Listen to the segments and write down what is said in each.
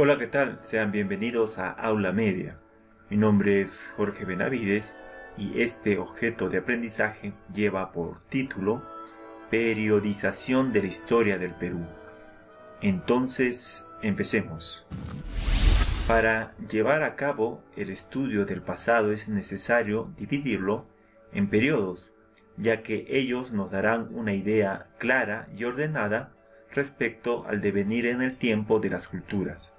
Hola, ¿qué tal? Sean bienvenidos a Aula Media. Mi nombre es Jorge Benavides y este objeto de aprendizaje lleva por título Periodización de la historia del Perú. Entonces, empecemos. Para llevar a cabo el estudio del pasado es necesario dividirlo en periodos, ya que ellos nos darán una idea clara y ordenada respecto al devenir en el tiempo de las culturas.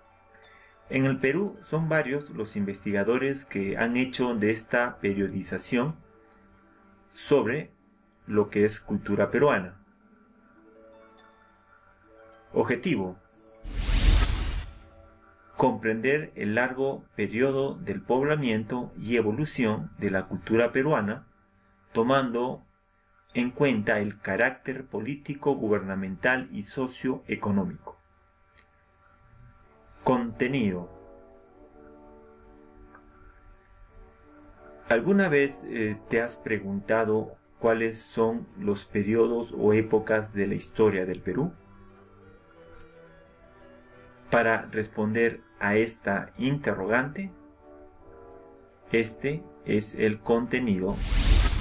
En el Perú son varios los investigadores que han hecho de esta periodización sobre lo que es cultura peruana. Objetivo: comprender el largo periodo del poblamiento y evolución de la cultura peruana, tomando en cuenta el carácter político, gubernamental y socioeconómico. Contenido. ¿Alguna vez te has preguntado cuáles son los periodos o épocas de la historia del Perú? Para responder a esta interrogante, este es el contenido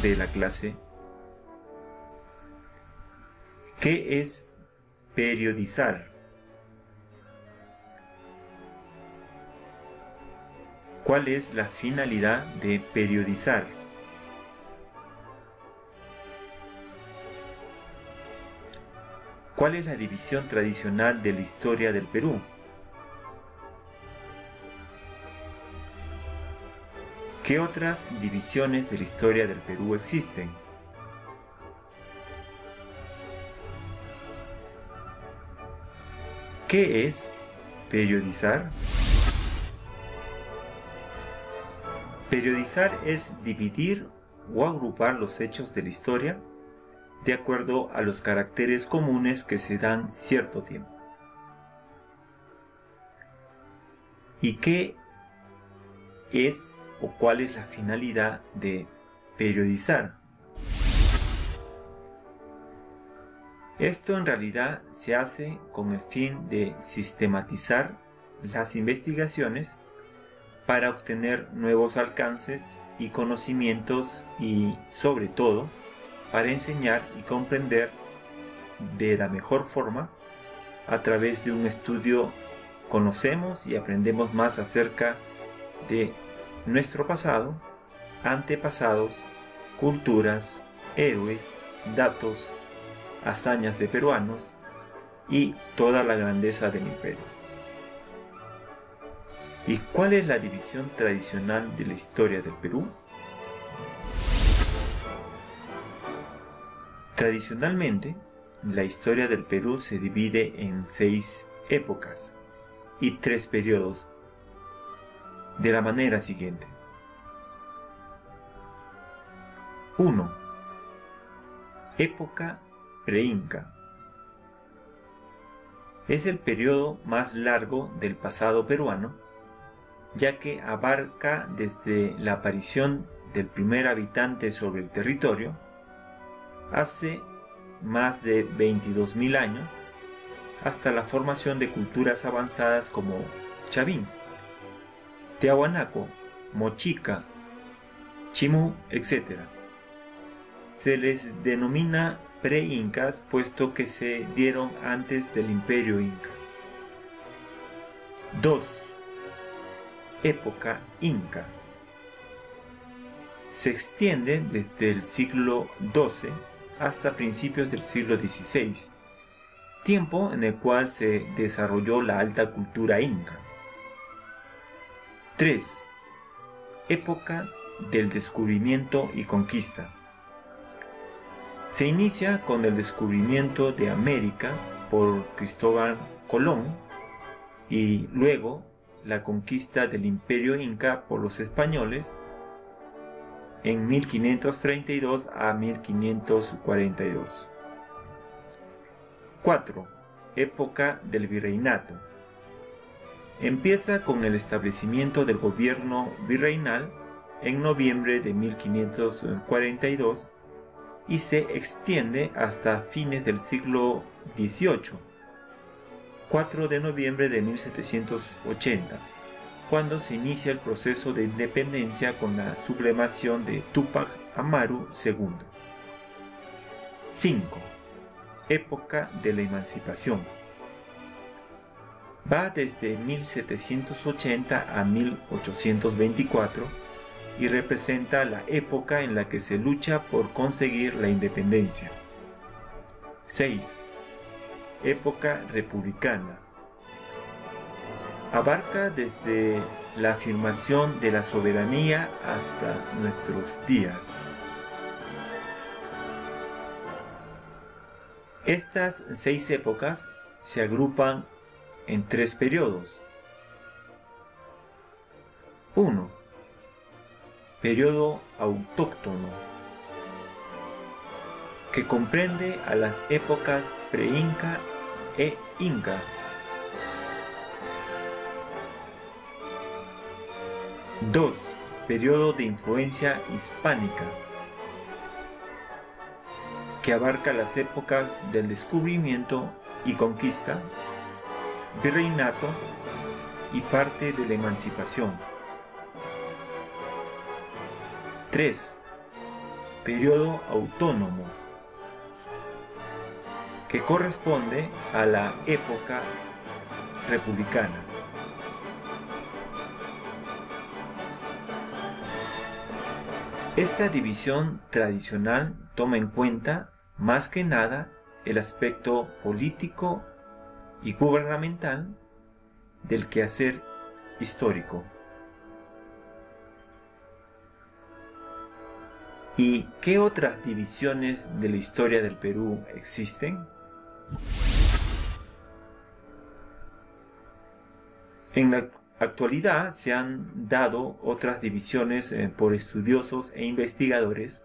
de la clase. ¿Qué es periodizar? ¿Cuál es la finalidad de periodizar? ¿Cuál es la división tradicional de la historia del Perú? ¿Qué otras divisiones de la historia del Perú existen? ¿Qué es periodizar? Periodizar es dividir o agrupar los hechos de la historia de acuerdo a los caracteres comunes que se dan cierto tiempo. ¿Y qué es o cuál es la finalidad de periodizar? Esto en realidad se hace con el fin de sistematizar las investigaciones para obtener nuevos alcances y conocimientos y, sobre todo, para enseñar y comprender de la mejor forma. A través de un estudio conocemos y aprendemos más acerca de nuestro pasado, antepasados, culturas, héroes, datos, hazañas de peruanos y toda la grandeza del imperio. ¿Y cuál es la división tradicional de la historia del Perú? Tradicionalmente, la historia del Perú se divide en 6 épocas y 3 periodos, de la manera siguiente. 1. Época pre-inca. Es el periodo más largo del pasado peruano, ya que abarca desde la aparición del primer habitante sobre el territorio, hace más de 22.000 años, hasta la formación de culturas avanzadas como Chavín, Tiahuanaco, Mochica, Chimú, etc. Se les denomina pre-incas puesto que se dieron antes del Imperio Inca. 2. Época Inca. Se extiende desde el siglo XII hasta principios del siglo XVI, tiempo en el cual se desarrolló la alta cultura inca. 3. Época del descubrimiento y conquista. Se inicia con el descubrimiento de América por Cristóbal Colón y luego la conquista del Imperio Inca por los españoles en 1532 a 1542. 4. Época del virreinato. Empieza con el establecimiento del gobierno virreinal en noviembre de 1542 y se extiende hasta fines del siglo XVIII, 4 de noviembre de 1780, cuando se inicia el proceso de independencia con la sublevación de Túpac Amaru II. 5. Época de la emancipación. Va desde 1780 a 1824 y representa la época en la que se lucha por conseguir la independencia. 6. Época republicana. Abarca desde la afirmación de la soberanía hasta nuestros días. Estas 6 épocas se agrupan en 3 periodos. 1. Periodo autóctono, que comprende a las épocas pre-inca e inca. 2. Periodo de influencia hispánica, que abarca las épocas del descubrimiento y conquista, virreinato y parte de la emancipación. 3. Periodo autónomo, que corresponde a la época republicana. Esta división tradicional toma en cuenta, más que nada, el aspecto político y gubernamental del quehacer histórico. ¿Y qué otras divisiones de la historia del Perú existen? En la actualidad se han dado otras divisiones por estudiosos e investigadores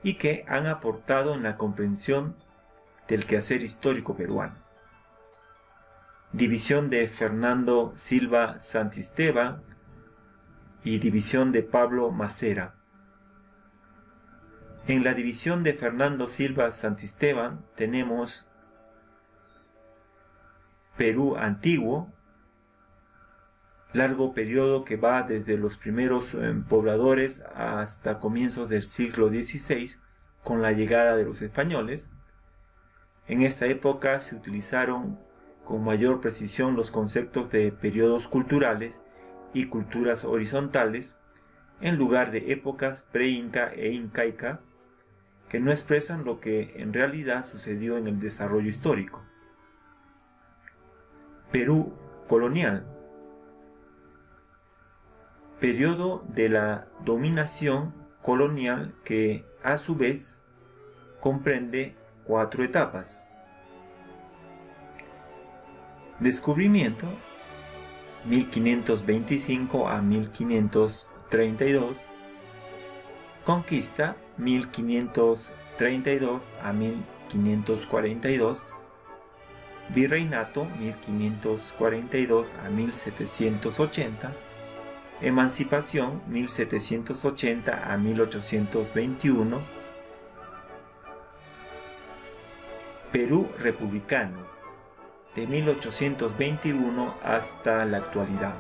y que han aportado en la comprensión del quehacer histórico peruano. División de Fernando Silva Santisteban y división de Pablo Macera. En la división de Fernando Silva Santisteban tenemos Perú antiguo, largo periodo que va desde los primeros pobladores hasta comienzos del siglo XVI con la llegada de los españoles. En esta época se utilizaron con mayor precisión los conceptos de periodos culturales y culturas horizontales en lugar de épocas pre-inca e incaica que no expresan lo que en realidad sucedió en el desarrollo histórico. Perú colonial. Periodo de la dominación colonial que a su vez comprende 4 etapas. Descubrimiento 1525 a 1532, conquista 1532 a 1542, virreinato 1542 a 1780, emancipación 1780 a 1821, Perú republicano de 1821 hasta la actualidad.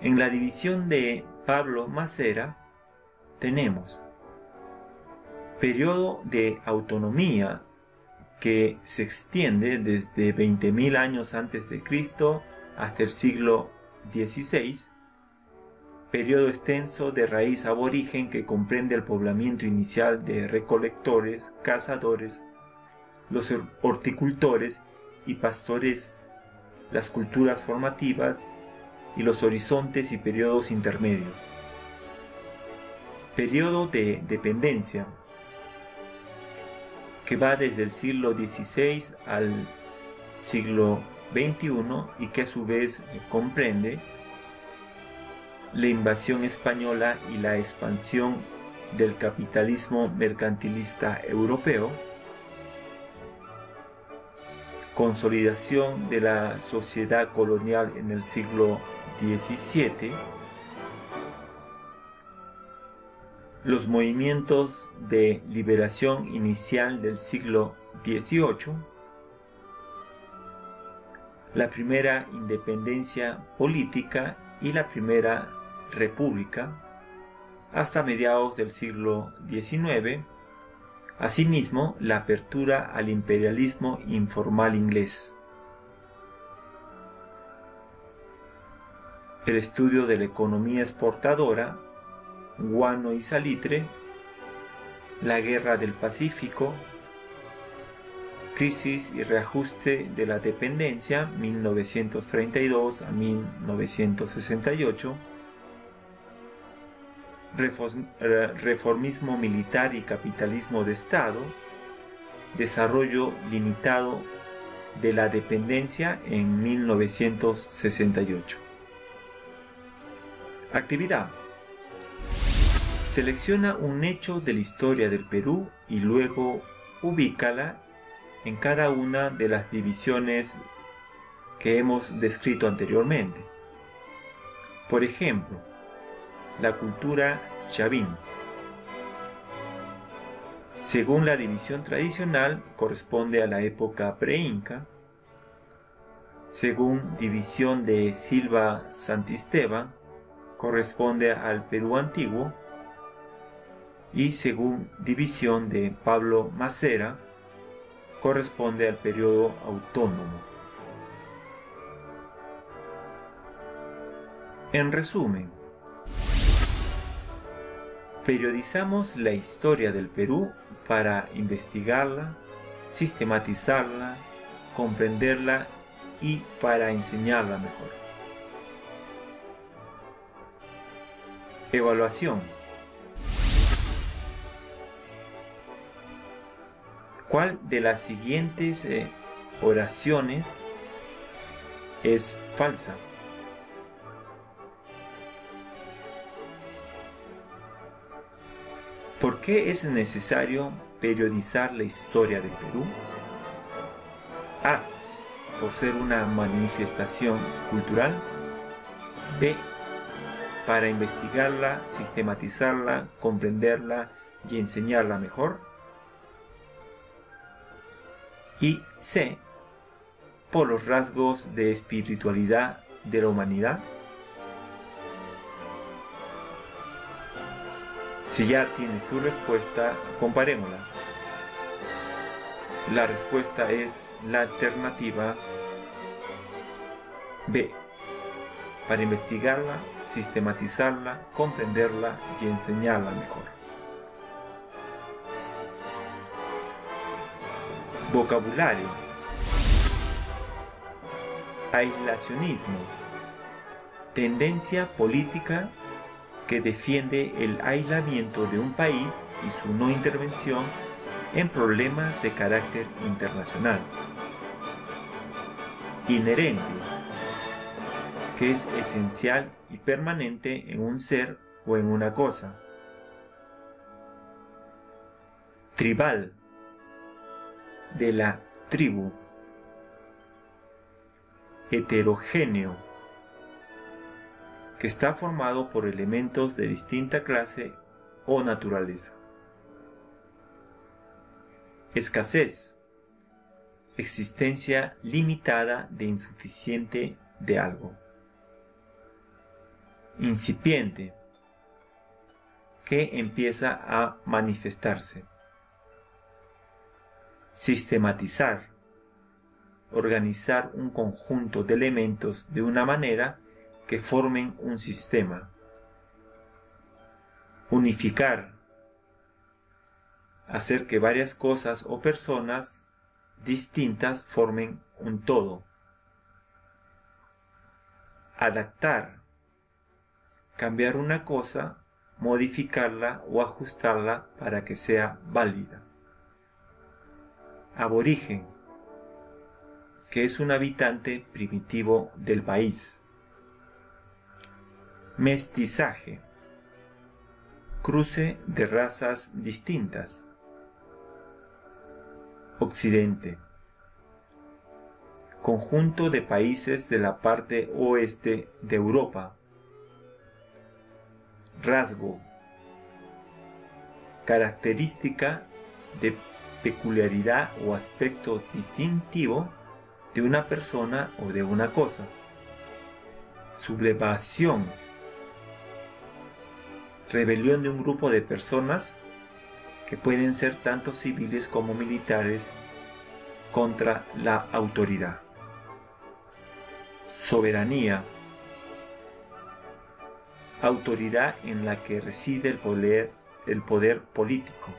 En la división de Pablo Macera tenemos periodo de autonomía que se extiende desde 20.000 años antes de Cristo hasta el siglo XVI, periodo extenso de raíz aborigen que comprende el poblamiento inicial de recolectores, cazadores, los horticultores y pastores, las culturas formativas y los horizontes y periodos intermedios. Periodo de dependencia que va desde el siglo XVI al siglo XXI y que a su vez comprende la invasión española y la expansión del capitalismo mercantilista europeo, consolidación de la sociedad colonial en el siglo XVII, los movimientos de liberación inicial del siglo XVIII, la primera independencia política y la primera república hasta mediados del siglo XIX, asimismo la apertura al imperialismo informal inglés. El estudio de la economía exportadora, guano y salitre, la Guerra del Pacífico, crisis y reajuste de la dependencia 1932 a 1968, reformismo militar y capitalismo de Estado, desarrollo limitado de la dependencia en 1968. Actividad. Selecciona un hecho de la historia del Perú y luego ubícala en cada una de las divisiones que hemos descrito anteriormente. Por ejemplo, la cultura chavín. Según la división tradicional, corresponde a la época pre-inca. Según división de Silva Santisteban, corresponde al Perú antiguo. Y según división de Pablo Macera, corresponde al periodo autónomo. En resumen, periodizamos la historia del Perú para investigarla, sistematizarla, comprenderla y para enseñarla mejor. Evaluación. ¿Cuál de las siguientes oraciones es falsa? ¿Por qué es necesario periodizar la historia del Perú? A. Por ser una manifestación cultural. B. Para investigarla, sistematizarla, comprenderla y enseñarla mejor. Y C. Por los rasgos de espiritualidad de la humanidad. Si ya tienes tu respuesta, comparémosla. La respuesta es la alternativa B. Para investigarla, sistematizarla, comprenderla y enseñarla mejor. Vocabulario. Aislacionismo. Tendencia política que defiende el aislamiento de un país y su no intervención en problemas de carácter internacional. Inherente, que es esencial y permanente en un ser o en una cosa. Tribal, de la tribu. Heterogéneo, que está formado por elementos de distinta clase o naturaleza. Escasez, existencia limitada de insuficiente de algo. Incipiente, que empieza a manifestarse. Sistematizar, organizar un conjunto de elementos de una manera que formen un sistema. Unificar, hacer que varias cosas o personas distintas formen un todo. Adaptar, cambiar una cosa, modificarla o ajustarla para que sea válida. Aborigen, que es un habitante primitivo del país. Mestizaje, cruce de razas distintas. Occidente, conjunto de países de la parte oeste de Europa. Rasgo, característica de peculiaridad o aspecto distintivo de una persona o de una cosa. Sublevación, rebelión de un grupo de personas que pueden ser tanto civiles como militares contra la autoridad. Soberanía, autoridad en la que reside el poder político.